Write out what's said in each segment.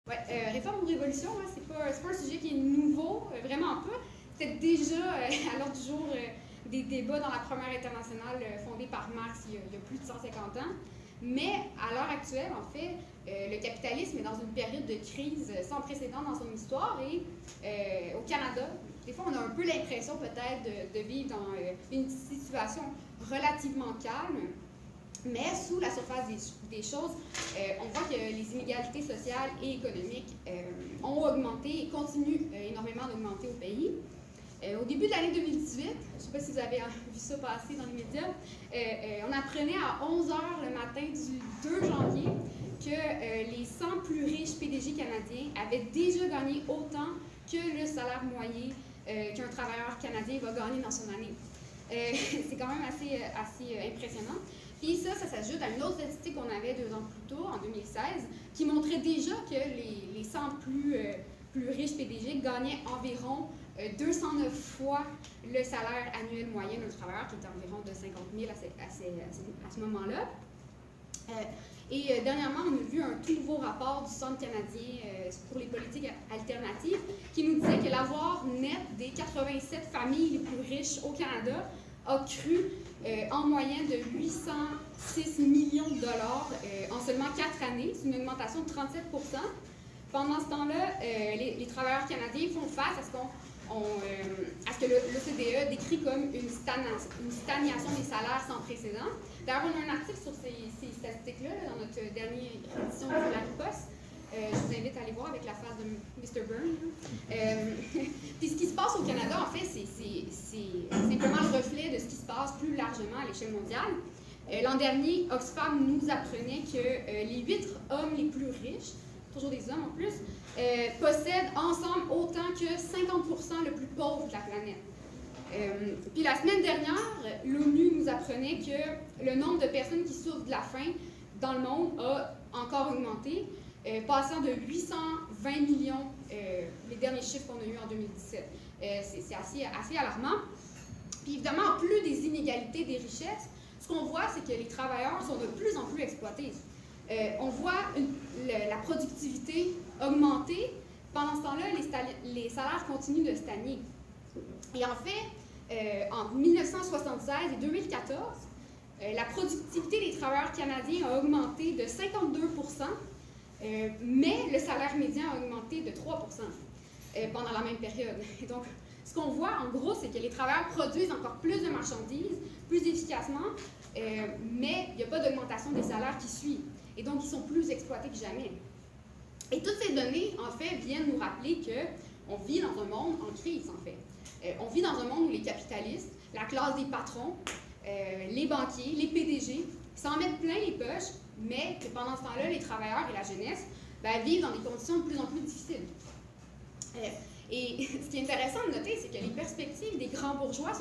Ouais, réforme ou révolution, hein, c'est pas un sujet qui est nouveau, vraiment pas. C'était déjà à l'ordre du jour des débats dans la Première internationale fondée par Marx il y a plus de 150 ans. Mais à l'heure actuelle, en fait, le capitalisme est dans une période de crise sans précédent dans son histoire et au Canada, des fois, on a un peu l'impression peut-être de vivre dans une situation relativement calme. Mais sous la surface des choses, on voit que les inégalités sociales et économiques ont augmenté et continuent énormément d'augmenter au pays. Au début de l'année 2018, je ne sais pas si vous avez vu ça passer dans les médias, on apprenait à 11h le matin du 2 janvier que les 100 plus riches PDG canadiens avaient déjà gagné autant que le salaire moyen qu'un travailleur canadien va gagner dans son année. C'est quand même assez impressionnant. Puis ça s'ajoute à une autre statistique qu'on avait 2 ans plus tôt, en 2016, qui montrait déjà que les 100 plus riches PDG gagnaient environ 209 fois le salaire annuel moyen d'un travailleur, qui était environ de 50 000 à ce moment-là. Et dernièrement, on a vu un tout nouveau rapport du Centre canadien pour les politiques alternatives qui nous disait que l'avoir net des 87 familles les plus riches au Canada a cru en moyenne de 806 millions de dollars en seulement 4 années. C'est une augmentation de 37 %. Pendant ce temps-là, les travailleurs canadiens font face à ce que l'OCDE décrit comme une stagnation des salaires sans précédent. D'ailleurs, on a un article sur ces statistiques-là dans notre dernière édition de la Riposte. Je vous invite à aller voir avec la face de Mr. Byrne. Puis ce qui se passe au Canada, en fait, c'est simplement le reflet de ce qui se passe plus largement à l'échelle mondiale. L'an dernier, Oxfam nous apprenait que les 8 hommes les plus riches, toujours des hommes en plus, possèdent ensemble autant que 50% le plus pauvre de la planète. Puis la semaine dernière, l'ONU nous apprenait que le nombre de personnes qui souffrent de la faim dans le monde a encore augmenté, passant de 820 millions, les derniers chiffres qu'on a eus en 2017. C'est assez alarmant. Puis évidemment, en plus des inégalités des richesses, ce qu'on voit, c'est que les travailleurs sont de plus en plus exploités. On voit la productivité augmenter. Pendant ce temps-là, les salaires continuent de stagner. Et en fait, en 1976 et 2014, la productivité des travailleurs canadiens a augmenté de 52 %, mais le salaire médian a augmenté de 3 % pendant la même période. Et donc, ce qu'on voit, en gros, c'est que les travailleurs produisent encore plus de marchandises, plus efficacement, mais il n'y a pas d'augmentation des salaires qui suit. Et donc, ils sont plus exploités que jamais. Et toutes ces données, en fait, viennent nous rappeler qu'on vit dans un monde en crise, en fait. On vit dans un monde où les capitalistes, la classe des patrons, les banquiers, les PDG, s'en mettent plein les poches, mais que pendant ce temps-là, les travailleurs et la jeunesse vivent dans des conditions de plus en plus difficiles. Et ce qui est intéressant de noter, c'est que les perspectives des grands bourgeois ne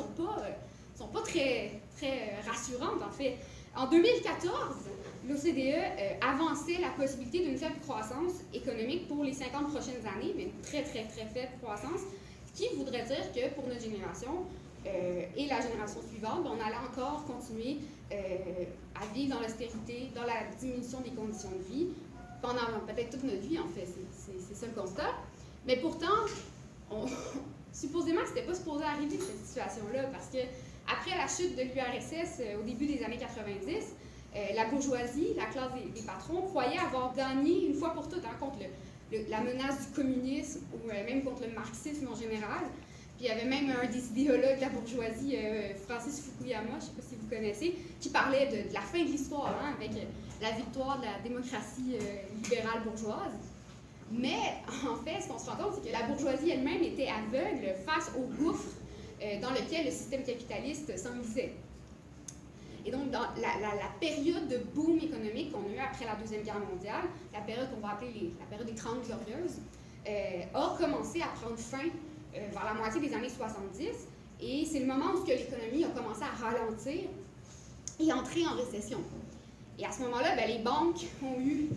sont pas très, très rassurantes, en fait. En 2014, l'OCDE avançait la possibilité d'une faible croissance économique pour les 50 prochaines années, mais une très, très, très faible croissance, ce qui voudrait dire que pour notre génération et la génération suivante, on allait encore continuer à vivre dans l'austérité, dans la diminution des conditions de vie, pendant peut-être toute notre vie, en fait. C'est ça le constat. Mais pourtant, supposément, ce n'était pas supposé arriver, cette situation-là, parce que après la chute de l'URSS au début des années 90, la bourgeoisie, la classe des patrons, croyait avoir gagné une fois pour toutes contre la menace du communisme ou même contre le marxisme en général. Puis il y avait même un des idéologues de la bourgeoisie, Francis Fukuyama, je ne sais pas si vous connaissez, qui parlait de la fin de l'histoire, hein, avec la victoire de la démocratie libérale bourgeoise. Mais en fait, ce qu'on se rend compte, c'est que la bourgeoisie elle-même était aveugle face au gouffre dans lequel le système capitaliste s'enlisait. Et donc, dans la période de boom économique qu'on a eue après la Deuxième Guerre mondiale, la période qu'on va appeler la période des 30 glorieuses, a commencé à prendre fin vers la moitié des années 70. Et c'est le moment où l'économie a commencé à ralentir et entrer en récession. Et à ce moment-là, les banques ont eu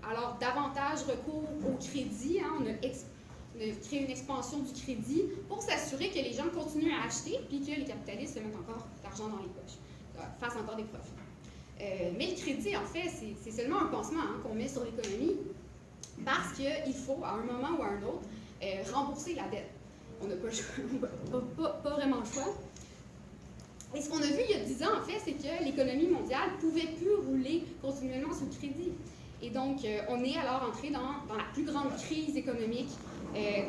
alors davantage recours au crédit. Hein, on a créé une expansion du crédit pour s'assurer que les gens continuent à acheter puis que les capitalistes se mettent encore d'argent dans les poches, fassent encore des profits. Mais le crédit, en fait, c'est seulement un pansement qu'on met sur l'économie parce qu'il faut, à un moment ou à un autre, rembourser la dette. On n'a pas vraiment le choix. Et ce qu'on a vu il y a 10 ans, en fait, c'est que l'économie mondiale ne pouvait plus rouler continuellement sous le crédit. Et donc, on est alors entré dans la plus grande crise économique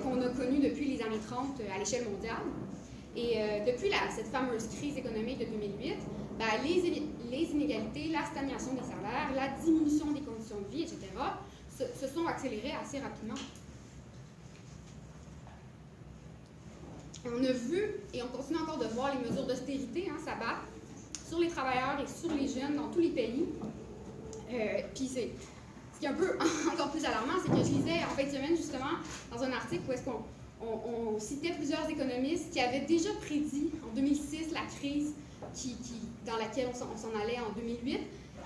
qu'on a connue depuis les années 30 à l'échelle mondiale. Et depuis cette fameuse crise économique de 2008, les inégalités, la stagnation des salaires, la diminution des conditions de vie, etc., se sont accélérées assez rapidement. On a vu, et on continue encore de voir, les mesures d'austérité s'abattre sur les travailleurs et sur les jeunes dans tous les pays. Puis ce qui est un peu encore plus alarmant, c'est que je lisais en fin de semaine, justement, dans un article où est-ce qu'on citait plusieurs économistes qui avaient déjà prédit en 2006 la crise dans laquelle on s'en allait en 2008,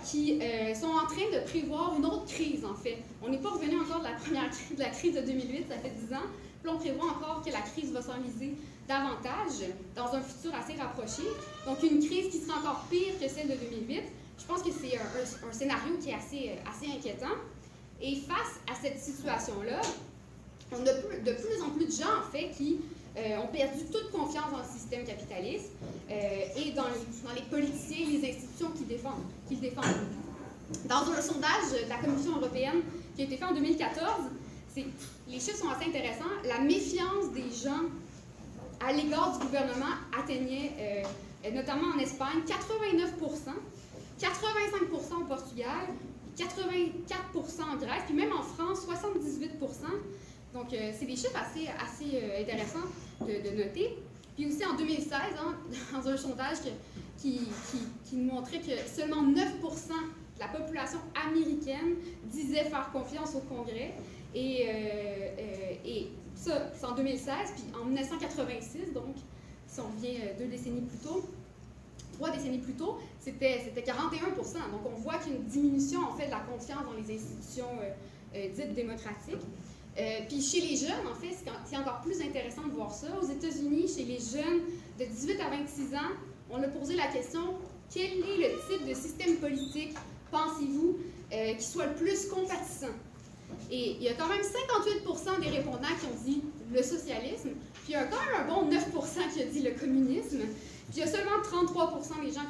qui sont en train de prévoir une autre crise, en fait. On n'est pas revenu encore de la crise de 2008, ça fait 10 ans. Puis on prévoit encore que la crise va s'enliser davantage dans un futur assez rapproché. Donc, une crise qui sera encore pire que celle de 2008. Je pense que c'est un scénario qui est assez inquiétant. Et face à cette situation-là, on a de plus en plus de gens, en fait, qui ont perdu toute confiance dans le système capitaliste et dans les politiciens et les institutions qui le défendent. Dans un sondage de la Commission européenne qui a été fait en 2014, les chiffres sont assez intéressants. La méfiance des gens à l'égard du gouvernement atteignait, notamment en Espagne, 89%, 85% au Portugal, 84% en Grèce, puis même en France, 78%. Donc, c'est des chiffres assez intéressants de noter. Puis aussi en 2016, dans un sondage qui nous montrait que seulement 9% de la population américaine disait faire confiance au Congrès. Et ça, c'est en 2016, puis en 1986, donc, si on revient 3 décennies plus tôt, c'était 41%. Donc, on voit qu'il y a une diminution, en fait, de la confiance dans les institutions dites démocratiques. Puis chez les jeunes, en fait, c'est encore plus intéressant de voir ça. Aux États-Unis, chez les jeunes de 18 à 26 ans, on a posé la question, quel est le type de système politique, pensez-vous, qui soit le plus compatissant? Et il y a quand même 58% des répondants qui ont dit le socialisme, puis il y a quand même un bon 9% qui a dit le communisme, puis il y a seulement 33% des gens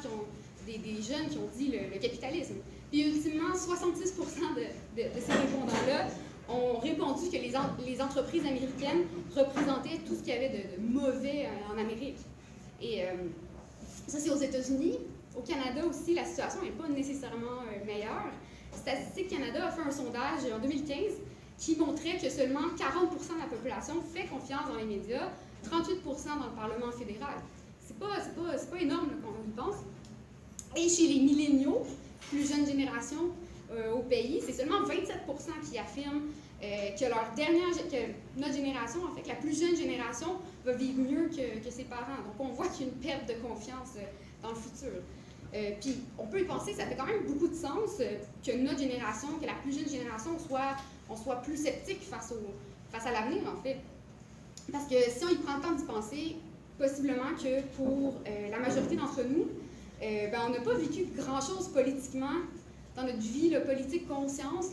des jeunes qui ont dit le capitalisme. Puis ultimement, 66% de ces répondants-là ont répondu que les entreprises américaines représentaient tout ce qu'il y avait de mauvais en Amérique. Et ça, c'est aux États-Unis. Au Canada aussi, la situation n'est pas nécessairement meilleure. Statistique Canada a fait un sondage en 2015 qui montrait que seulement 40% de la population fait confiance dans les médias, 38% dans le Parlement fédéral. C'est pas énorme quand on y pense. Et chez les milléniaux, plus jeune génération au pays, c'est seulement 27% qui affirment que notre génération, en fait, que la plus jeune génération va vivre mieux que ses parents. Donc on voit qu'il y a une perte de confiance dans le futur. Puis on peut y penser, ça fait quand même beaucoup de sens que notre génération, que la plus jeune génération, on soit plus sceptique face à l'avenir, en fait. Parce que si on y prend le temps d'y penser, possiblement que pour la majorité d'entre nous, on n'a pas vécu grand-chose politiquement dans notre vie politique consciente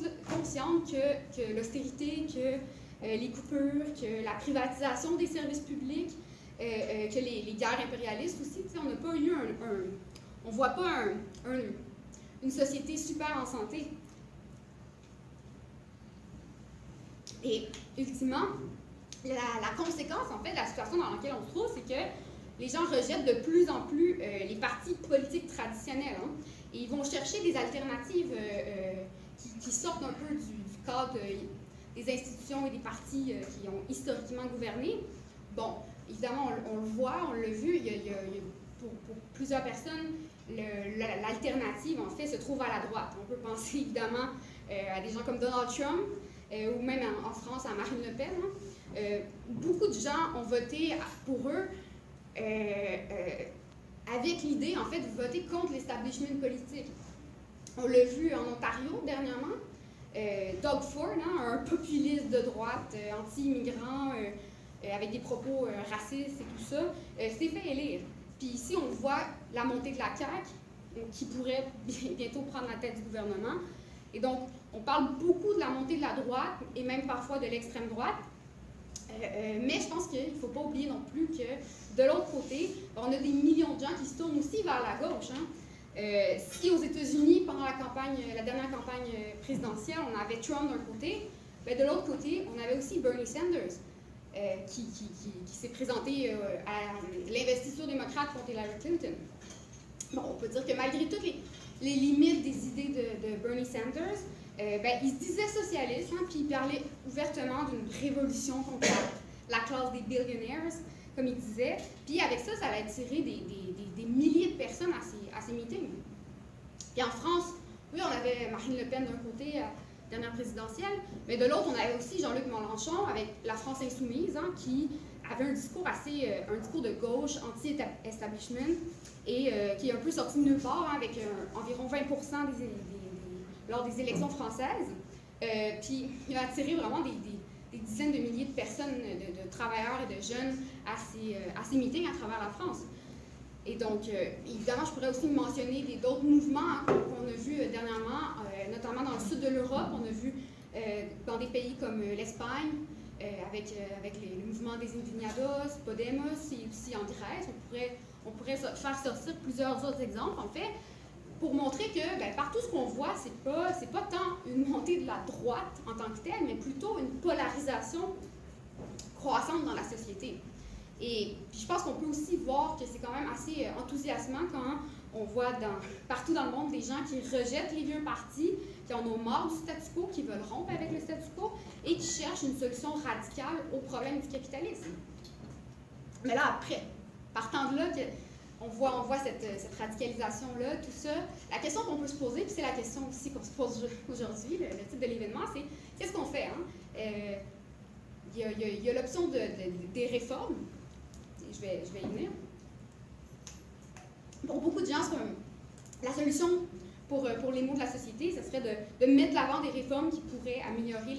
que l'austérité, que les coupures, que la privatisation des services publics, que les guerres impérialistes aussi. On n'a pas eu on ne voit pas une société super en santé. Et ultimement, la conséquence, en fait, de la situation dans laquelle on se trouve, c'est que les gens rejettent de plus en plus les partis politiques traditionnels. Et ils vont chercher des alternatives qui sortent un peu du cadre des institutions et des partis qui ont historiquement gouverné. Bon, évidemment, on le voit, on l'a vu, pour plusieurs personnes, l'alternative, en fait, se trouve à la droite. On peut penser, évidemment, à des gens comme Donald Trump, ou même en France, à Marine Le Pen. Beaucoup de gens ont voté pour eux avec l'idée, en fait, de voter contre l'establishment politique. On l'a vu en Ontario dernièrement. Doug Ford, un populiste de droite, anti-immigrant, avec des propos racistes et tout ça, s'est fait élire. Puis ici, on voit la montée de la CAQ, qui pourrait bientôt prendre la tête du gouvernement. Et donc, on parle beaucoup de la montée de la droite et même parfois de l'extrême droite. Mais je pense qu'il ne faut pas oublier non plus que de l'autre côté, on a des millions de gens qui se tournent aussi vers la gauche. Si aux États-Unis, pendant la dernière campagne présidentielle, on avait Trump d'un côté, ben de l'autre côté, on avait aussi Bernie Sanders, qui s'est présenté à l'investiture démocrate contre Hillary Clinton. Bon, on peut dire que malgré toutes les limites des idées de Bernie Sanders, il se disait socialiste, puis il parlait ouvertement d'une révolution contre la classe des billionaires, comme il disait. Puis avec ça, ça allait attirer des milliers de personnes à ces meetings. Puis en France, oui, on avait Marine Le Pen d'un côté, dernière présidentielle, mais de l'autre, on avait aussi Jean-Luc Mélenchon avec la France insoumise, qui avait un discours de gauche, anti-establishment, et qui est un peu sorti de nulle part, avec environ 20% lors des élections françaises. Puis il a attiré vraiment des dizaines de milliers de personnes, de travailleurs et de jeunes à ces meetings à travers la France. Et donc, évidemment, je pourrais aussi mentionner d'autres mouvements qu'on a vus dernièrement, notamment dans le sud de l'Europe. On a vu dans des pays comme l'Espagne, avec le mouvement des Indignados, Podemos, et aussi en Grèce. On pourrait faire sortir plusieurs autres exemples, en fait, pour montrer que partout ce qu'on voit, c'est pas tant une montée de la droite en tant que telle, mais plutôt une polarisation croissante dans la société. Et puis je pense qu'on peut aussi voir que c'est quand même assez enthousiasmant quand on voit partout dans le monde des gens qui rejettent les vieux partis, qui en ont marre du statu quo, qui veulent rompre avec le statu quo et qui cherchent une solution radicale au problème du capitalisme. Mais là, après, partant de là, on voit cette radicalisation-là, tout ça. La question qu'on peut se poser, puis c'est la question aussi qu'on se pose aujourd'hui, le titre de l'événement, c'est qu'est-ce qu'on fait? Il y a l'option des réformes. Je vais y venir. Pour beaucoup de gens, la solution pour les maux de la société, ce serait de mettre de l'avant des réformes qui pourraient améliorer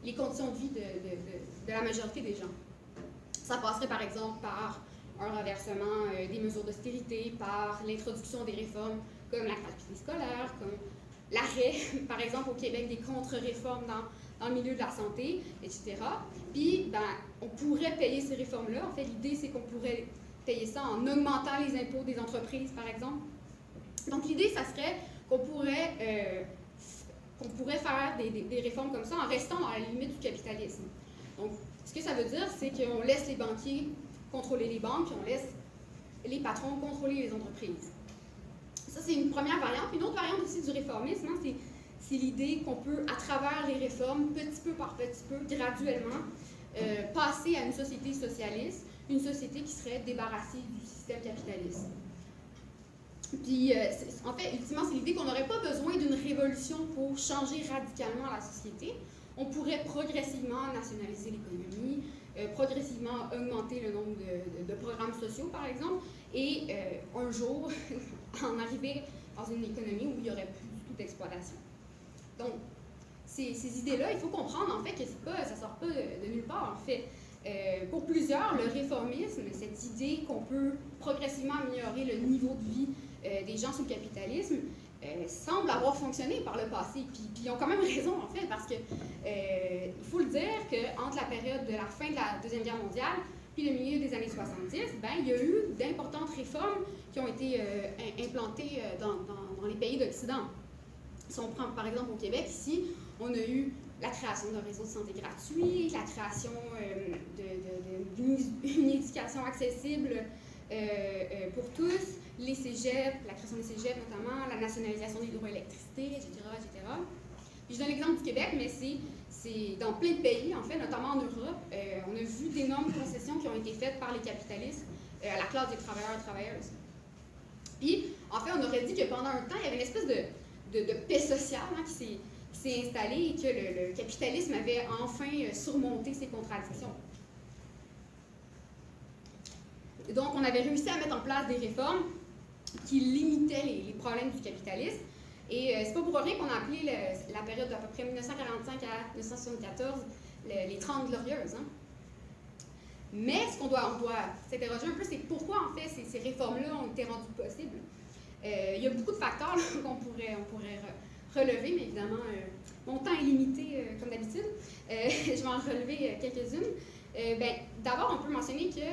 les conditions de vie de la majorité des gens. Ça passerait par exemple par un renversement des mesures d'austérité, par l'introduction des réformes comme la gratuité scolaire, comme l'arrêt, par exemple au Québec, des contre-réformes dans le milieu de la santé, etc. Puis, on pourrait payer ces réformes-là. En fait, l'idée, c'est qu'on pourrait payer ça en augmentant les impôts des entreprises, par exemple. Donc, l'idée, ça serait qu'on pourrait faire des réformes comme ça en restant dans la limite du capitalisme. Donc, ce que ça veut dire, c'est qu'on laisse les banquiers contrôler les banques, puis on laisse les patrons contrôler les entreprises. Ça, c'est une première variante. Une autre variante aussi du réformisme, c'est l'idée qu'on peut, à travers les réformes, petit peu par petit peu, graduellement, passer à une société socialiste, une société qui serait débarrassée du système capitaliste. Puis, en fait, ultimement, c'est l'idée qu'on n'aurait pas besoin d'une révolution pour changer radicalement la société. On pourrait progressivement nationaliser l'économie, progressivement augmenter le nombre de programmes sociaux, par exemple, et un jour, en arriver dans une économie où il n'y aurait plus du tout d'exploitation. Donc, ces idées-là, il faut comprendre, en fait, que ça ne sort pas de nulle part, en fait. Pour plusieurs, le réformisme, cette idée qu'on peut progressivement améliorer le niveau de vie des gens sous le capitalisme, semble avoir fonctionné par le passé. Puis ils ont quand même raison, en fait, parce que il faut le dire qu'entre la période de la fin de la Deuxième Guerre mondiale puis le milieu des années 70, il y a eu d'importantes réformes qui ont été implantées dans les pays d'Occident. Si on prend par exemple au Québec, ici, on a eu la création d'un réseau de santé gratuit, la création d'une éducation accessible pour tous, les cégeps, la création des cégeps notamment, la nationalisation de l'hydroélectricité, etc., etc. Puis je donne l'exemple du Québec, mais c'est dans plein de pays, en fait, notamment en Europe, on a vu d'énormes concessions qui ont été faites par les capitalistes à la classe des travailleurs et travailleuses. Puis, en fait, on aurait dit que pendant un temps, il y avait une espèce de paix sociale qui s'est installée et que le capitalisme avait enfin surmonté ces contradictions. Et donc, on avait réussi à mettre en place des réformes qui limitaient les problèmes du capitalisme. Et c'est pas pour rien qu'on a appelé la période d'à peu près 1945 à 1974 les 30 glorieuses. Mais ce qu'on doit s'interroger un peu, c'est pourquoi, en fait, ces réformes-là ont été rendues possibles. Il y a beaucoup de facteurs qu'on pourrait relever, mais évidemment, mon temps est limité comme d'habitude. Je vais en relever quelques-unes. D'abord, on peut mentionner que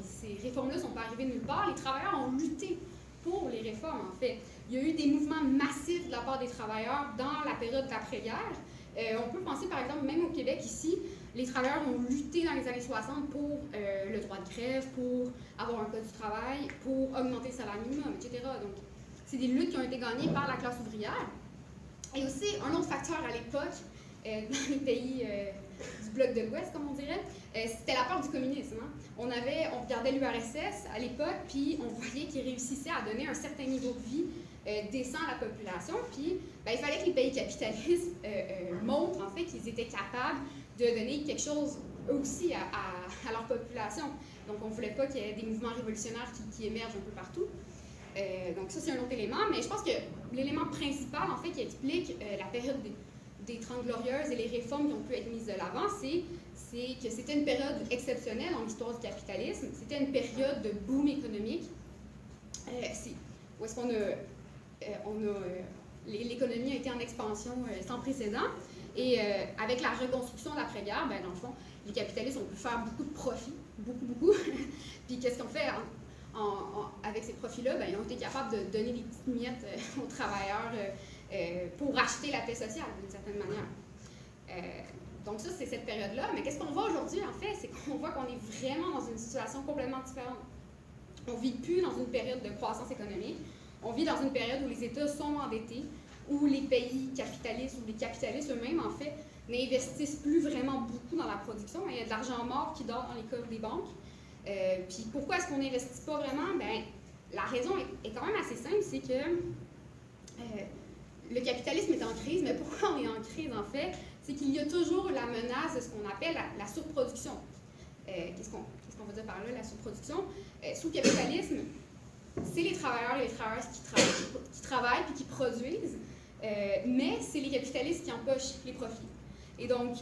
ces réformes-là ne sont pas arrivées de nulle part. Les travailleurs ont lutté pour les réformes, en fait. Il y a eu des mouvements massifs de la part des travailleurs dans la période d'après-guerre. On peut penser, par exemple, même au Québec, ici, les travailleurs ont lutté dans les années 60 pour le droit de grève, pour avoir un code du travail, pour augmenter le salaire minimum, etc. Donc, c'est des luttes qui ont été gagnées par la classe ouvrière. Et aussi, un autre facteur à l'époque, dans les pays du bloc de l'Ouest, comme on dirait, c'était la peur du communisme. Hein. On regardait l'URSS à l'époque, puis on voyait qu'ils réussissaient à donner un certain niveau de vie décent à la population, puis il fallait que les pays capitalistes montrent en fait qu'ils étaient capables de donner quelque chose eux aussi à leur population. Donc on ne voulait pas qu'il y ait des mouvements révolutionnaires qui émergent un peu partout. Donc ça c'est un autre élément, mais je pense que l'élément principal en fait qui explique la période des 30 Glorieuses et les réformes qui ont pu être mises de l'avant, c'est que c'était une période exceptionnelle dans l'histoire du capitalisme, c'était une période de boom économique, où est-ce qu'on l'économie a été en expansion sans précédent. Et avec la reconstruction de l'après-guerre, dans le fond, les capitalistes ont pu faire beaucoup de profits, beaucoup. Puis qu'est-ce qu'on fait avec ces profits-là? Ils ont été capables de donner des petites miettes aux travailleurs pour acheter la paix sociale, d'une certaine manière. Donc ça, c'est cette période-là. Mais qu'est-ce qu'on voit aujourd'hui, en fait? C'est qu'on voit qu'on est vraiment dans une situation complètement différente. On ne vit plus dans une période de croissance économique. On vit dans une période où les États sont endettés, où les pays capitalistes ou les capitalistes eux-mêmes, en fait, n'investissent plus vraiment beaucoup dans la production. Il y a de l'argent mort qui dort dans les coffres des banques. Puis pourquoi est-ce qu'on n'investit pas vraiment? La raison est quand même assez simple, c'est que le capitalisme est en crise, mais pourquoi on est en crise, en fait? C'est qu'il y a toujours la menace de ce qu'on appelle la surproduction. Qu'est-ce qu'on veut dire par là, la surproduction? Sous le capitalisme, c'est les travailleurs et les travailleuses qui travaillent puis qui produisent, mais c'est les capitalistes qui empochent les profits. Et donc,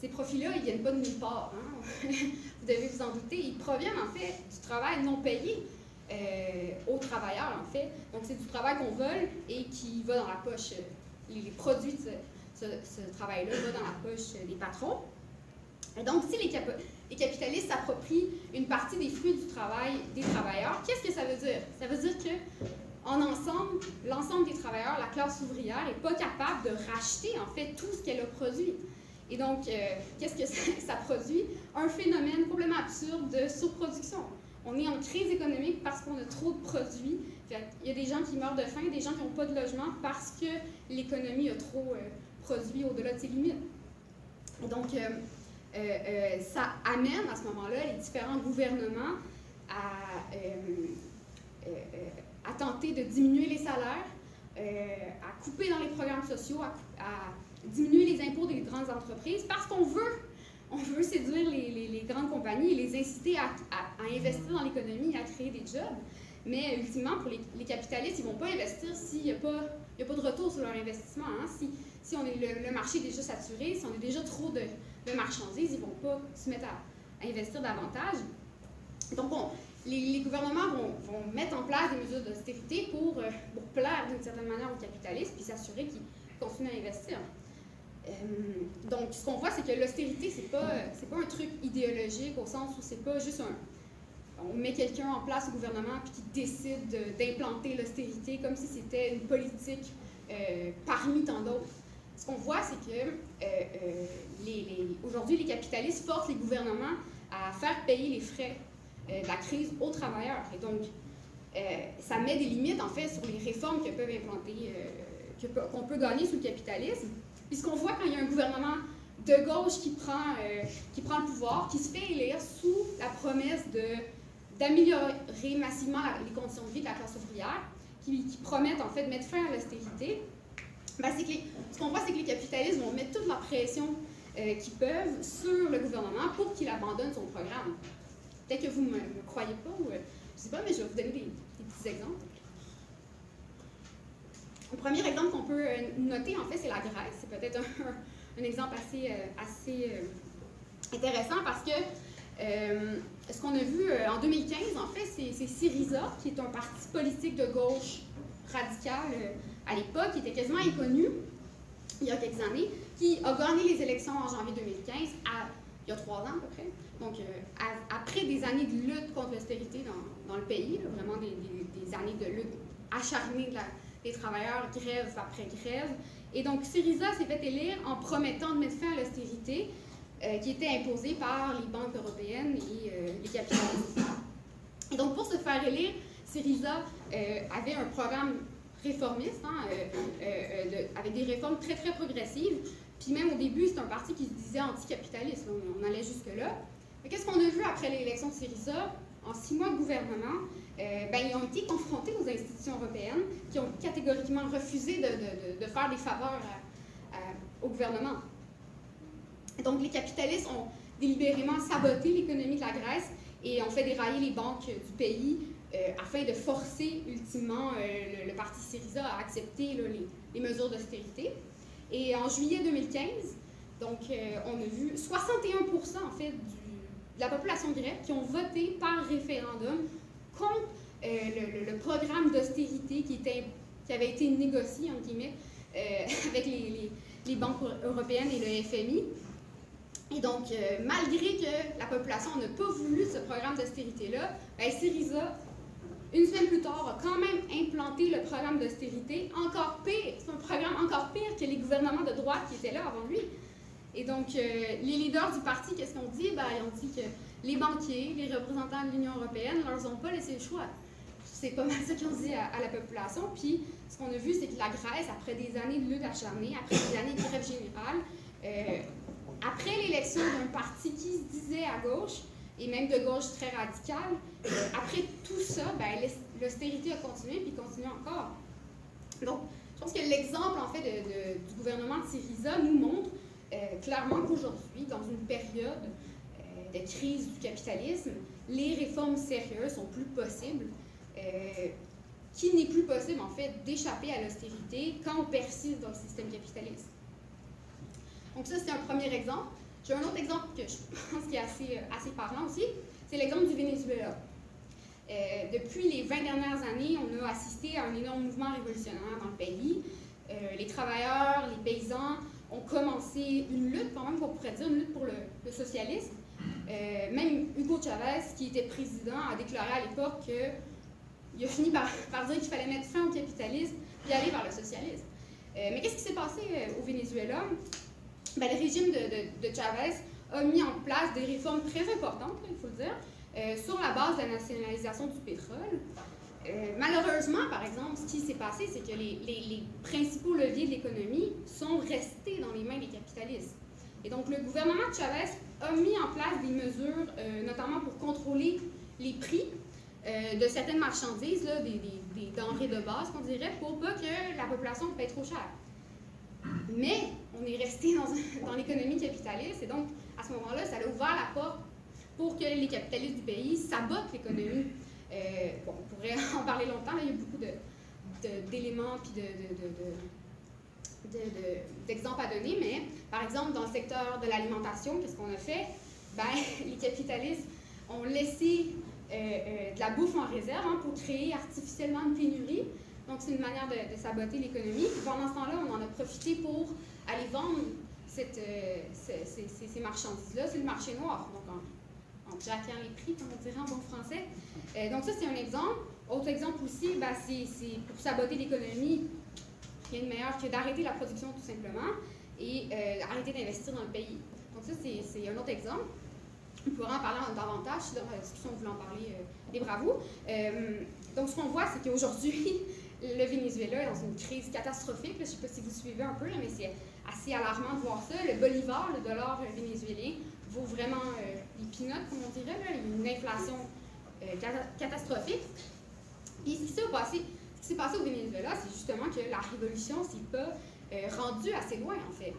ces profits-là, ils ne viennent pas de nulle part. Hein? Vous devez vous en douter. Ils proviennent, en fait, du travail non payé aux travailleurs, en fait. Donc, c'est du travail qu'on vole et qui va dans la poche. Les produits de ce travail-là vont dans la poche des patrons. Et donc, si les capitalistes s'approprient une partie des fruits du travail des travailleurs, qu'est-ce que ça veut dire? Ça veut dire que l'ensemble des travailleurs, la classe ouvrière, n'est pas capable de racheter, en fait, tout ce qu'elle a produit. Et donc, qu'est-ce que ça produit? Un phénomène complètement absurde de surproduction. On est en crise économique parce qu'on a trop de produits. Il y a des gens qui meurent de faim, des gens qui n'ont pas de logement parce que l'économie a trop produit au-delà de ses limites. Et donc, ça amène à ce moment-là les différents gouvernements à tenter de diminuer les salaires, à couper dans les programmes sociaux, à diminuer les impôts des grandes entreprises parce qu'on veut séduire les grandes compagnies et les inciter à investir dans l'économie et à créer des jobs. Mais ultimement, pour les capitalistes, ils ne vont pas investir s'il n'y a pas de retour sur leur investissement. Hein. Si le marché est déjà saturé, si on a déjà trop de marchandises, ils ne vont pas se mettre à investir davantage. Donc, les gouvernements vont mettre en place des mesures d'austérité pour plaire d'une certaine manière aux capitalistes puis s'assurer qu'ils continuent à investir. Donc, ce qu'on voit, c'est que l'austérité, c'est pas un truc idéologique au sens où c'est pas juste on met quelqu'un en place au gouvernement puis qui décide d'implanter l'austérité comme si c'était une politique parmi tant d'autres. Ce qu'on voit, c'est que aujourd'hui, les capitalistes forcent les gouvernements à faire payer les frais de la crise aux travailleurs. Et donc, ça met des limites, en fait, sur les réformes que peuvent implanter, qu'on peut gagner sous le capitalisme. Puis ce qu'on voit quand il y a un gouvernement de gauche qui prend le pouvoir, qui se fait élire sous la promesse d'améliorer massivement les conditions de vie de la classe ouvrière, qui promettent en fait de mettre fin à l'austérité, ce qu'on voit, c'est que les capitalistes vont mettre toute la pression qu'ils peuvent sur le gouvernement pour qu'il abandonne son programme. Peut-être que vous ne me croyez pas, ou je ne sais pas, mais je vais vous donner des petits exemples. Le premier exemple qu'on peut noter, en fait, c'est la Grèce. C'est peut-être un exemple assez intéressant parce que ce qu'on a vu en 2015, en fait, c'est Syriza, qui est un parti politique de gauche radical à l'époque, qui était quasiment inconnu il y a quelques années, qui a gagné les élections en janvier 2015, il y a 3 ans à peu près. Donc, après des années de lutte contre l'austérité dans le pays, là, vraiment des années de lutte acharnée des travailleurs, grève après grève. Et donc, Syriza s'est fait élire en promettant de mettre fin à l'austérité qui était imposée par les banques européennes et les capitalistes. Et donc, pour se faire élire, Syriza avait un programme réformiste, avec des réformes très, très progressives. Puis même au début, c'est un parti qui se disait anticapitaliste. On allait jusque-là. Qu'est-ce qu'on a vu après l'élection de Syriza? En 6 mois de gouvernement, ils ont été confrontés aux institutions européennes qui ont catégoriquement refusé de faire des faveurs au gouvernement. Donc, les capitalistes ont délibérément saboté l'économie de la Grèce et ont fait dérailler les banques du pays afin de forcer ultimement le parti Syriza à accepter les mesures d'austérité. Et en juillet 2015, donc, on a vu 61% en fait de la population grecque qui ont voté par référendum contre le programme d'austérité qui avait été négocié, entre guillemets, avec les banques européennes et le FMI. Et donc, malgré que la population n'a pas voulu ce programme d'austérité-là, Syriza, une semaine plus tard, a quand même implanté le programme d'austérité, encore pire. C'est un programme encore pire que les gouvernements de droite qui étaient là avant lui. Et donc, les leaders du parti, qu'est-ce qu'on dit? Ils ont dit que les banquiers, les représentants de l'Union européenne ne leur ont pas laissé le choix. C'est pas mal ça qu'ils ont dit à la population. Puis, ce qu'on a vu, c'est que la Grèce, après des années de lutte acharnée, après des années de grève générale, après l'élection d'un parti qui se disait à gauche, et même de gauche très radicale, après tout ça, l'austérité a continué, puis continue encore. Donc, je pense que l'exemple, en fait, du gouvernement de Syriza nous montre clairement qu'aujourd'hui, dans une période de crise du capitalisme, les réformes sérieuses sont plus possibles, qu'il n'est plus possible, en fait, d'échapper à l'austérité quand on persiste dans le système capitaliste. Donc ça, c'est un premier exemple. J'ai un autre exemple que je pense qui est assez parlant aussi, c'est l'exemple du Venezuela. Depuis les 20 dernières années, on a assisté à un énorme mouvement révolutionnaire dans le pays. Les travailleurs, les paysans ont commencé une lutte, quand même, qu'on pourrait dire, une lutte pour le socialisme. Même Hugo Chavez, qui était président, a déclaré à l'époque qu'il a fini par dire qu'il fallait mettre fin au capitalisme et aller vers le socialisme. Mais qu'est-ce qui s'est passé au Venezuela? Le régime de Chavez a mis en place des réformes très importantes, il faut le dire, sur la base de la nationalisation du pétrole. Malheureusement, par exemple, ce qui s'est passé, c'est que les principaux leviers de l'économie sont restés dans les mains des capitalistes. Et donc, le gouvernement de Chavez a mis en place des mesures, notamment pour contrôler les prix de certaines marchandises, là, des denrées de base, qu'on dirait, pour pas que la population paye trop cher. Mais on est resté dans l'économie capitaliste et donc, à ce moment-là, ça a ouvert la porte pour que les capitalistes du pays sabotent l'économie. On pourrait en parler longtemps, là, il y a beaucoup d'éléments et d'exemples à donner, mais par exemple, dans le secteur de l'alimentation, qu'est-ce qu'on a fait? Les capitalistes ont laissé de la bouffe en réserve pour créer artificiellement une pénurie. Donc, c'est une manière de saboter l'économie. Pendant ce temps-là, on en a profité pour aller vendre ces marchandises-là. C'est le marché noir, donc en jackant les prix, comme on dirait en bon français. Donc, ça, c'est un exemple. Autre exemple aussi, c'est pour saboter l'économie, rien de meilleur que d'arrêter la production, tout simplement, et arrêter d'investir dans le pays. Donc, ça, c'est un autre exemple. On pourra en parler davantage si dans la discussion vous voulez en parler, libre à vous. Donc, ce qu'on voit, c'est qu'aujourd'hui, le Venezuela est dans une crise catastrophique. Je ne sais pas si vous suivez un peu, là, mais c'est assez alarmant de voir ça. Le bolivar, le dollar vénézuélien, vaut vraiment les peanuts, comme on dirait. Là. Il y a une inflation catastrophique. Puis ce qui s'est passé au Venezuela, c'est justement que la révolution ne s'est pas rendue assez loin, en fait.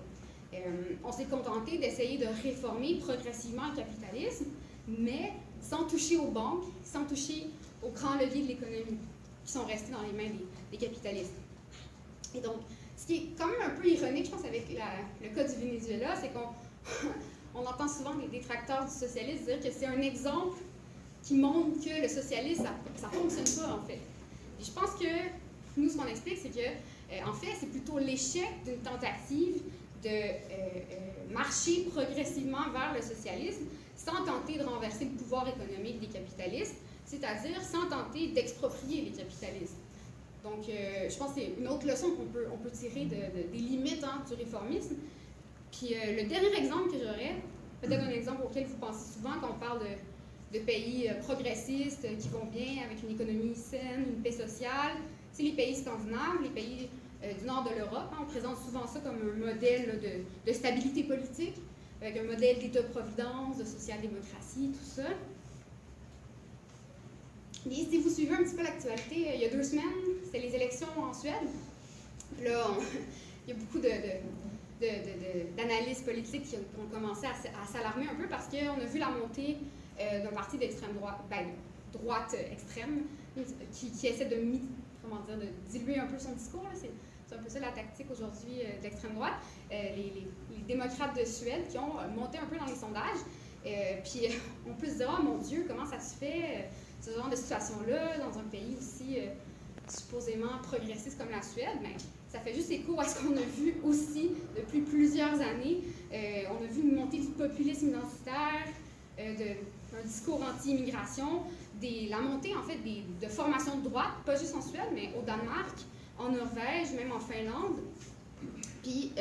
On s'est contenté d'essayer de réformer progressivement le capitalisme, mais sans toucher aux banques, sans toucher aux grands leviers de l'économie qui sont restés dans les mains des capitalistes. Et donc, ce qui est quand même un peu ironique, je pense, avec le cas du Venezuela, c'est qu'on entend souvent des détracteurs du socialisme dire que c'est un exemple qui montrent que le socialisme, ça ne fonctionne pas, en fait. Et je pense que nous, ce qu'on explique, c'est que, en fait, c'est plutôt l'échec d'une tentative de marcher progressivement vers le socialisme sans tenter de renverser le pouvoir économique des capitalistes, c'est-à-dire sans tenter d'exproprier les capitalistes. Donc, je pense que c'est une autre leçon qu'on peut tirer des limites du réformisme. Puis, le dernier exemple que j'aurais, peut-être un exemple auquel vous pensez souvent quand on parle de pays progressistes qui vont bien, avec une économie saine, une paix sociale, c'est les pays scandinaves, les pays du nord de l'Europe. On présente souvent ça comme un modèle de stabilité politique, avec un modèle d'État-providence, de social-démocratie, tout ça. Et si vous suivez un petit peu l'actualité, il y a 2 semaines, c'était les élections en Suède. Là, il y a beaucoup d'analyses politiques qui ont commencé à s'alarmer un peu parce qu'on a vu la montée d'un parti d'extrême droite, droite extrême, qui essaie de diluer un peu son discours. C'est un peu ça la tactique aujourd'hui de l'extrême droite. Les démocrates de Suède qui ont monté un peu dans les sondages. Puis on peut se dire, oh mon Dieu, comment ça se fait, ce genre de situation-là, dans un pays aussi supposément progressiste comme la Suède? Mais ça fait juste écho à ce qu'on a vu aussi depuis plusieurs années. On a vu une montée du populisme identitaire, un discours anti-immigration, la montée en fait de formations de droite, pas juste en Suède, mais au Danemark, en Norvège, même en Finlande. Puis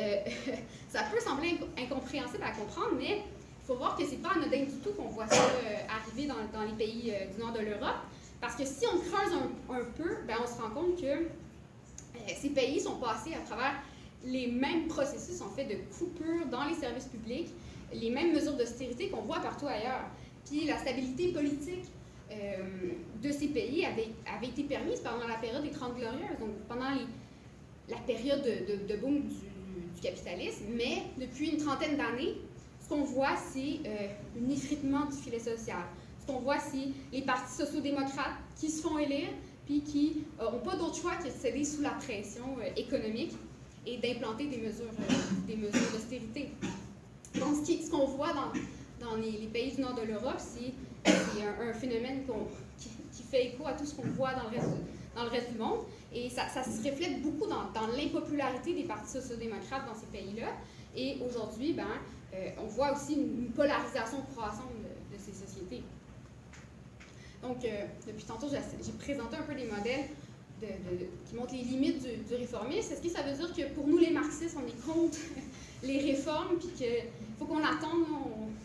ça peut sembler incompréhensible à comprendre, mais il faut voir que c'est pas anodin du tout qu'on voit ça arriver dans les pays du nord de l'Europe, parce que si on creuse un peu, on se rend compte que ces pays sont passés à travers les mêmes processus en fait de coupure dans les services publics, les mêmes mesures d'austérité qu'on voit partout ailleurs. Puis la stabilité politique de ces pays avait été permise pendant la période des 30 Glorieuses, donc pendant la période de boom du capitalisme, mais depuis une trentaine d'années, ce qu'on voit, c'est un effritement du filet social. Ce qu'on voit, c'est les partis sociaux-démocrates qui se font élire, puis qui n'ont pas d'autre choix que de céder sous la pression économique et d'implanter des mesures d'austérité. Donc, ce qu'on voit dans les pays du nord de l'Europe, c'est un phénomène qui fait écho à tout ce qu'on voit dans le reste du monde. Et ça se reflète beaucoup dans l'impopularité des partis sociaux-démocrates dans ces pays-là. Et aujourd'hui, on voit aussi une polarisation croissante de ces sociétés. Donc, depuis tantôt, j'ai présenté un peu des modèles qui montrent les limites du réformisme. Est-ce que ça veut dire que pour nous, les marxistes, on est contre les réformes, puis qu'il faut qu'on attende,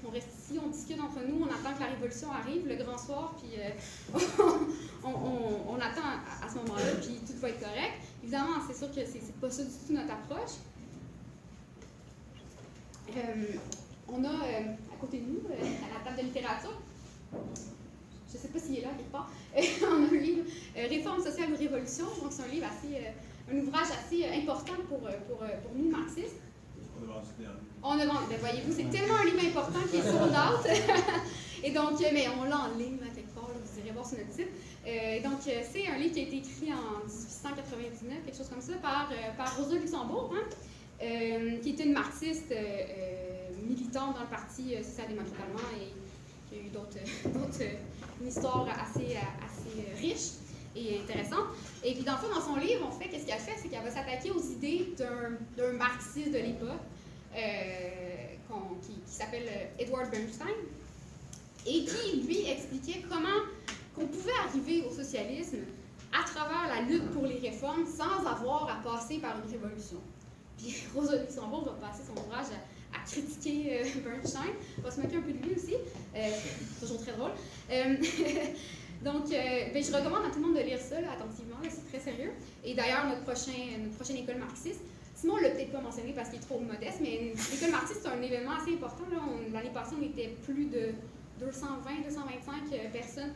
on reste ici, on discute entre nous, on attend que la révolution arrive, le grand soir, puis on attend à ce moment-là, puis tout va être correct? Évidemment, c'est sûr que c'est pas ça du tout notre approche. On a à côté de nous, à la table de littérature, je ne sais pas s'il est là quelque part, on a un livre, Réforme sociale ou révolution, donc c'est un livre un ouvrage assez important pour nous marxistes. On a vendu, voyez-vous, c'est tellement un livre important qu'il est sold out. Et donc, mais on l'a en ligne quelque part, là, vous irez voir sur notre site. Donc, c'est un livre qui a été écrit en 1899, quelque chose comme ça, par Rosa Luxembourg, qui était une marxiste militante dans le Parti social-démocrate allemand et qui a eu une histoire assez riche et intéressante. Et puis, dans le fond, dans son livre, en fait, qu'est-ce qu'elle fait? C'est qu'elle va s'attaquer aux idées d'un marxiste de l'époque qui s'appelle Edward Bernstein et qui, lui, expliquait comment qu'on pouvait arriver au socialisme à travers la lutte pour les réformes sans avoir à passer par une révolution. Puis Rosa Luxembourg va passer son ouvrage à critiquer Bernstein, va se moquer un peu de lui aussi, toujours très drôle. Donc, je recommande à tout le monde de lire ça là, attentivement, là, c'est très sérieux. Et d'ailleurs, notre prochaine école marxiste, Simon ne l'a peut-être pas mentionné parce qu'il est trop modeste, mais l'école marxiste, c'est un événement assez important. L'année passée, on était plus de 220-225 personnes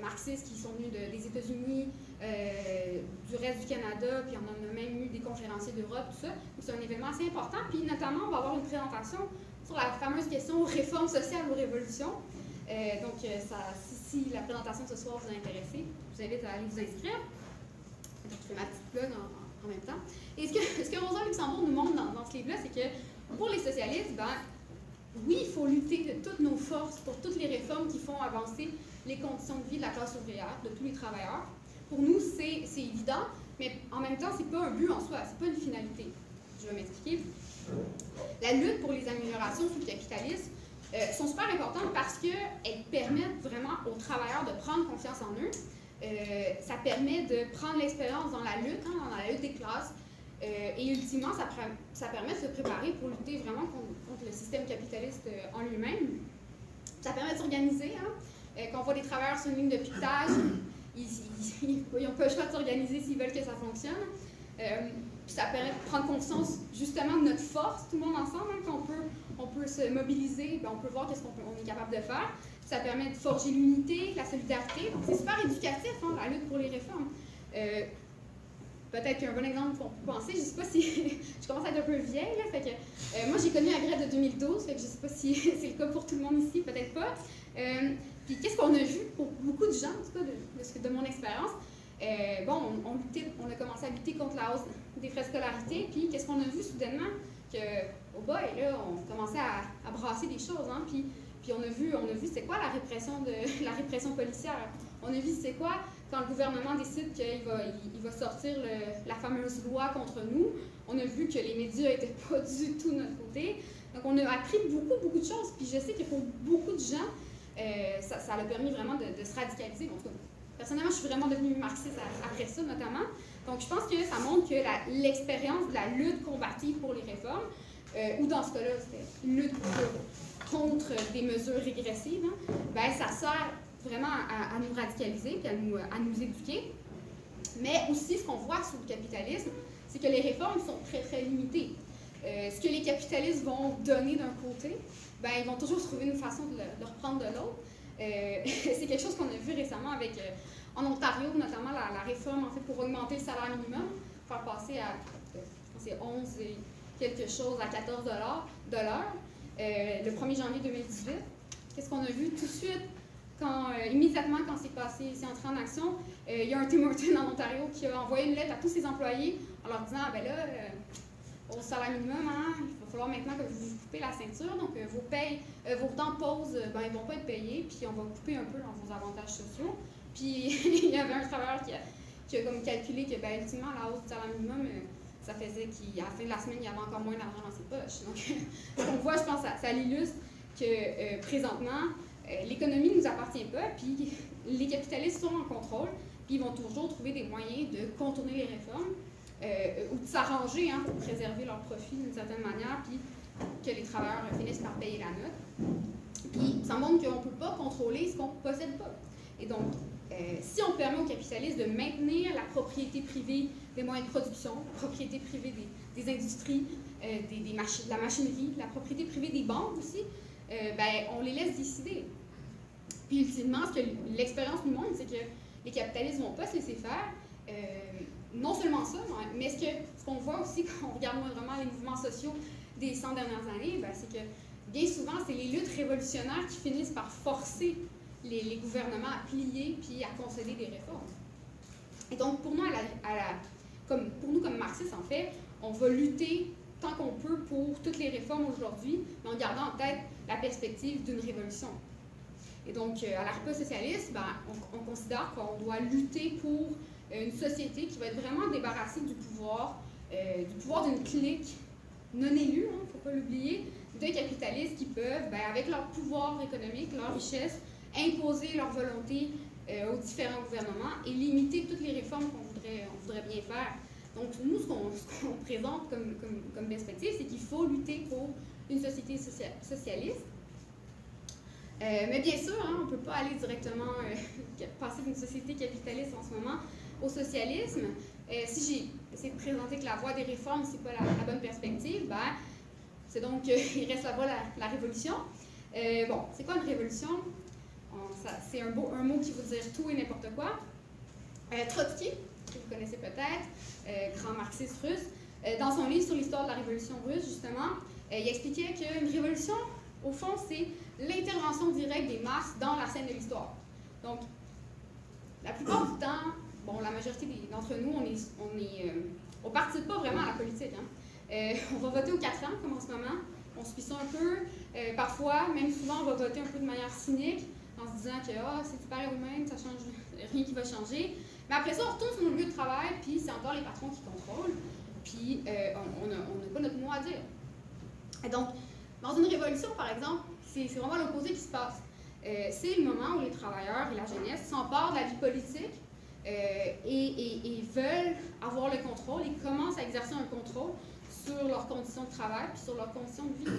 marxistes qui sont venues des États-Unis, du reste du Canada, puis on en a même eu des conférenciers d'Europe, tout ça. Donc, c'est un événement assez important. Puis notamment, on va avoir une présentation sur la fameuse question réforme sociale ou révolution. Donc, si la présentation de ce soir vous a intéressé, je vous invite à aller vous inscrire. Donc, je fais ma petite plug en même temps. Et ce que Rosa Luxembourg nous montre dans ce livre-là, c'est que pour les socialistes, oui, il faut lutter de toutes nos forces pour toutes les réformes qui font avancer les conditions de vie de la classe ouvrière, de tous les travailleurs. Pour nous, c'est évident, mais en même temps, c'est pas un but en soi, c'est pas une finalité. Je vais m'expliquer. La lutte pour les améliorations sous le capitalisme sont super importantes parce qu'elles permettent vraiment aux travailleurs de prendre confiance en eux. Ça permet de prendre l'expérience dans la lutte, dans la lutte des classes. Et ultimement, ça permet de se préparer pour lutter vraiment contre le système capitaliste en lui-même. Ça permet de s'organiser. Quand on voit des travailleurs sur une ligne de piquetage, ils n'ont pas le choix de s'organiser s'ils veulent que ça fonctionne. Puis ça permet de prendre conscience justement de notre force, tout le monde ensemble, qu'on peut se mobiliser, on peut voir qu'est-ce qu'on est capable de faire. Ça permet de forger l'unité, la solidarité. C'est super éducatif, la lutte pour les réformes. Peut-être qu'un bon exemple qu'on peut penser, je ne sais pas si je commence à être un peu vieille, là, fait que, moi j'ai connu la grève de 2012, fait que je ne sais pas si c'est le cas pour tout le monde ici, peut-être pas. Puis qu'est-ce qu'on a vu pour beaucoup de gens, en tout cas de mon expérience? On a commencé à lutter contre la hausse des frais de scolarité, puis qu'est-ce qu'on a vu soudainement? Au bas, et là, on commençait à brasser des choses, puis on a vu c'est quoi la répression policière. On a vu c'est quoi quand le gouvernement décide qu'il va sortir la fameuse loi contre nous. On a vu que les médias n'étaient pas du tout de notre côté. Donc on a appris beaucoup de choses, puis je sais que pour beaucoup de gens, ça a permis vraiment de se radicaliser. En tout cas, personnellement, je suis vraiment devenue marxiste après ça, notamment. Donc, je pense que ça montre que l'expérience de la lutte combative pour les réformes, ou dans ce cas-là, c'était une lutte contre des mesures régressives, ça sert vraiment à nous radicaliser et à nous éduquer. Mais aussi, ce qu'on voit sous le capitalisme, c'est que les réformes sont très limitées. Ce que les capitalistes vont donner d'un côté, ils vont toujours trouver une façon de le reprendre de l'autre. C'est quelque chose qu'on a vu récemment en Ontario, notamment la réforme pour augmenter le salaire minimum, faire passer à, je pense c'est 11 et quelque chose à 14 de l'heure, le 1er janvier 2018. Qu'est-ce qu'on a vu tout de suite? Immédiatement, quand c'est entré en action, il y a un Tim Hortons en Ontario qui a envoyé une lettre à tous ses employés en leur disant au salaire minimum, il va falloir maintenant que vous vous coupez la ceinture, donc vos temps de pause, ils ne vont pas être payés, puis on va couper un peu dans vos avantages sociaux. Puis il y avait un travailleur qui a comme calculé que ultimement, la hausse du salaire minimum, ça faisait qu'à la fin de la semaine, il y avait encore moins d'argent dans ses poches. Donc, ce qu'on voit, je pense, ça l'illustre que présentement, l'économie ne nous appartient pas, puis les capitalistes sont en contrôle, puis ils vont toujours trouver des moyens de contourner les réformes ou de s'arranger pour préserver leurs profits d'une certaine manière, puis que les travailleurs finissent par payer la note. Puis ça montre qu'on ne peut pas contrôler ce qu'on ne possède pas. Et donc, si on permet aux capitalistes de maintenir la propriété privée des moyens de production, la propriété privée des industries, de la machinerie, la propriété privée des banques aussi, on les laisse décider. Puis ultimement, ce que l'expérience nous montre, c'est que les capitalistes ne vont pas se laisser faire. Non seulement ça, mais ce qu'on voit aussi quand on regarde vraiment les mouvements sociaux des 100 dernières années, c'est que bien souvent, c'est les luttes révolutionnaires qui finissent par forcer les gouvernements à plier puis à concéder des réformes. Et donc, pour nous, comme marxistes, en fait, on va lutter tant qu'on peut pour toutes les réformes aujourd'hui, mais en gardant en tête la perspective d'une révolution. Et donc, à la RPA socialiste, on considère qu'on doit lutter pour une société qui va être vraiment débarrassée du pouvoir d'une clique non élue, il ne faut pas l'oublier, de capitalistes qui peuvent, avec leur pouvoir économique, leur richesse, imposer leur volonté aux différents gouvernements et limiter toutes les réformes qu'on voudrait bien faire. Donc, nous, ce qu'on présente comme perspective, c'est qu'il faut lutter pour une société socialiste. Mais bien sûr, on ne peut pas aller directement passer d'une société capitaliste en ce moment au socialisme. Si j'ai essayé de présenter que la voie des réformes, ce n'est pas la bonne perspective, c'est donc il reste la voie la révolution. C'est quoi une révolution? C'est un mot qui veut dire tout et n'importe quoi. Trotsky, que vous connaissez peut-être, grand marxiste russe, dans son livre sur l'histoire de la révolution russe, justement, il expliquait qu'une révolution, au fond, c'est l'intervention directe des masses dans la scène de l'histoire. Donc, la plupart du temps, la majorité d'entre nous, on participe pas vraiment à la politique. On va voter aux 4 ans, comme en ce moment. on subit ça un peu. Parfois, même souvent, on va voter un peu de manière cynique, en se disant que c'est du pareil au même, ça change rien qui va changer. Mais après ça, on retourne sur nos lieux de travail, puis c'est encore les patrons qui contrôlent, puis on n'a pas notre mot à dire. Et donc, dans une révolution, par exemple, c'est vraiment l'opposé qui se passe. C'est le moment où les travailleurs et la jeunesse s'emparent de la vie politique et veulent avoir le contrôle, ils commencent à exercer un contrôle sur leurs conditions de travail puis sur leurs conditions de vie.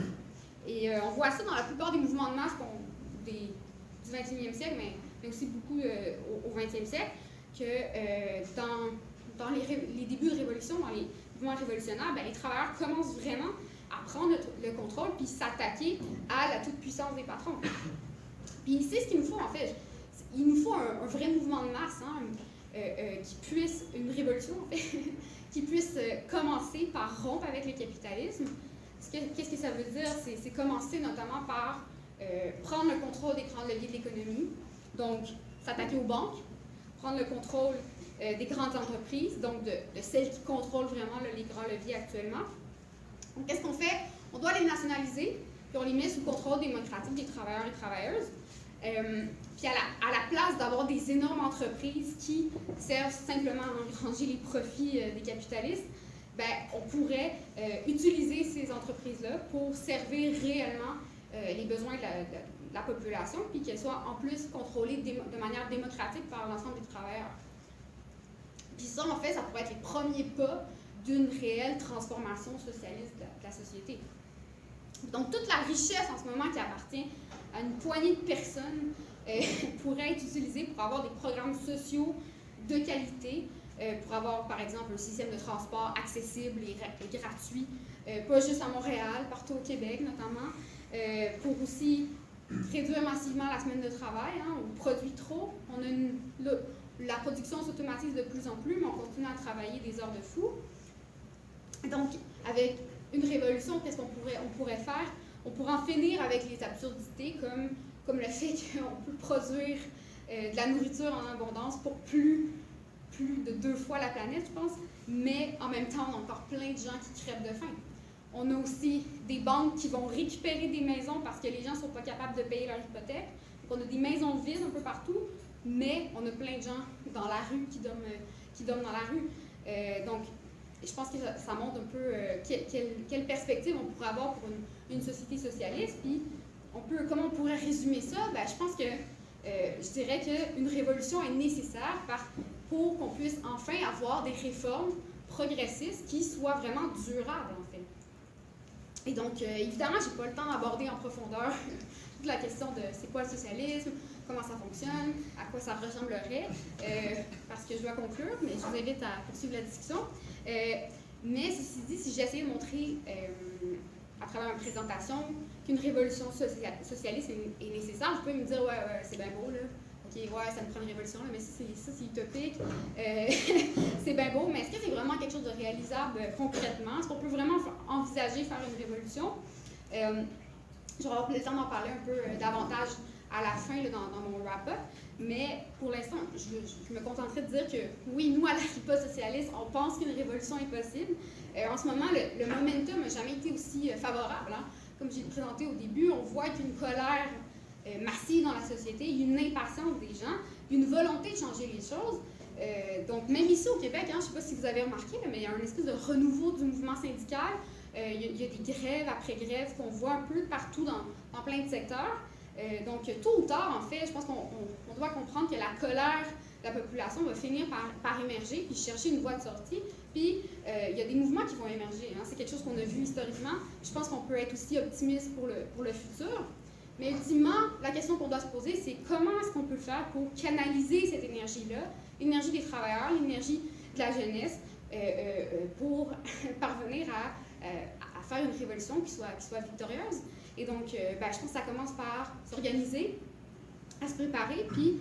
Et on voit ça dans la plupart des mouvements de masse du 21e siècle, mais aussi beaucoup au 20e siècle, que dans les débuts de révolution, dans les mouvements révolutionnaires, ben, les travailleurs commencent vraiment à prendre le contrôle puis s'attaquer à la toute-puissance des patrons. Puis c'est ce qu'il nous faut en fait. Il nous faut un vrai mouvement de masse, qui puisse, une révolution en fait, qui puisse commencer par rompre avec le capitalisme. Qu'est-ce que ça veut dire? C'est commencer notamment par prendre le contrôle des grands leviers de l'économie, donc s'attaquer aux banques, prendre le contrôle des grandes entreprises, donc de celles qui contrôlent vraiment les grands leviers actuellement. Donc qu'est-ce qu'on fait? On doit les nationaliser, puis on les met sous contrôle démocratique des travailleurs et travailleuses. Puis à la place d'avoir des énormes entreprises qui servent simplement à engranger les profits des capitalistes, ben, on pourrait utiliser ces entreprises-là pour servir réellement les besoins de la population, puis qu'elles soient en plus contrôlées de manière démocratique par l'ensemble des travailleurs. Puis ça, en fait, ça pourrait être les premiers pas d'une réelle transformation socialiste de la société. Donc toute la richesse en ce moment qui appartient à une poignée de personnes pourrait être utilisée pour avoir des programmes sociaux de qualité, pour avoir par exemple un système de transport accessible et gratuit, pas juste à Montréal, partout au Québec notamment, pour aussi réduire massivement la semaine de travail. On produit trop, la production s'automatise de plus en plus, mais on continue à travailler des heures de fou. Donc avec une révolution, qu'est-ce qu'on pourrait faire? On pourrait en finir avec les absurdités comme le fait qu'on peut produire de la nourriture en abondance pour plus de 2 fois la planète, je pense, mais en même temps, on a encore plein de gens qui crèvent de faim. On a aussi des banques qui vont récupérer des maisons parce que les gens ne sont pas capables de payer leur hypothèque. Donc on a des maisons vides un peu partout, mais on a plein de gens dans la rue qui dorment dans la rue. Donc, je pense que ça montre un peu quelle perspective on pourrait avoir pour une société socialiste. Puis, comment on pourrait résumer ça? Ben, je pense que je dirais qu'une révolution est nécessaire pour qu'on puisse enfin avoir des réformes progressistes qui soient vraiment durables, en fait. Et donc, évidemment, je n'ai pas le temps d'aborder en profondeur toute la question de c'est quoi le socialisme, comment ça fonctionne, à quoi ça ressemblerait, parce que je dois conclure, mais je vous invite à poursuivre la discussion. Mais ceci dit, si j'essaie de montrer à travers ma présentation qu'une révolution socialiste est nécessaire, vous pouvez me dire, ouais, c'est bien beau, là. OK, ouais, ça me prend une révolution, là, mais ça, c'est utopique. C'est bien beau, mais est-ce que c'est vraiment quelque chose de réalisable concrètement? Est-ce qu'on peut vraiment envisager faire une révolution? J'aurai le temps d'en parler un peu davantage à la fin là, dans mon wrap-up, mais pour l'instant, je me contenterai de dire que oui, nous, à la RIPA socialiste, on pense qu'une révolution est possible. En ce moment, le momentum n'a jamais été aussi favorable. Comme j'ai présenté au début, on voit qu'une colère massive dans la société, une impatience des gens, une volonté de changer les choses. Donc, même ici au Québec, je ne sais pas si vous avez remarqué, mais il y a un espèce de renouveau du mouvement syndical. Il y a des grèves après grèves qu'on voit un peu partout dans plein de secteurs. Donc, tôt ou tard, en fait, je pense qu'on doit comprendre que la colère de la population va finir par émerger, puis chercher une voie de sortie. Puis, il y a des mouvements qui vont émerger. C'est quelque chose qu'on a vu historiquement. Je pense qu'on peut être aussi optimiste pour le futur. Mais ultimement, la question qu'on doit se poser, c'est comment est-ce qu'on peut faire pour canaliser cette énergie-là, l'énergie des travailleurs, l'énergie de la jeunesse, pour parvenir à faire une révolution qui soit victorieuse. Et donc, je pense que ça commence par s'organiser, à se préparer, puis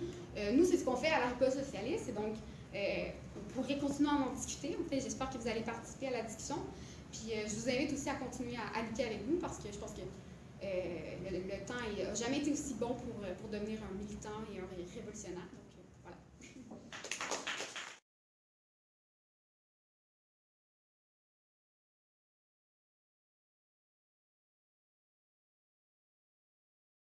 nous, c'est ce qu'on fait à la RIPA socialiste, et donc, on pourrait continuer à en discuter. En fait, j'espère que vous allez participer à la discussion, puis je vous invite aussi à continuer à lutter avec nous, parce que je pense que le temps n'a jamais été aussi bon pour devenir un militant et un révolutionnaire. Donc,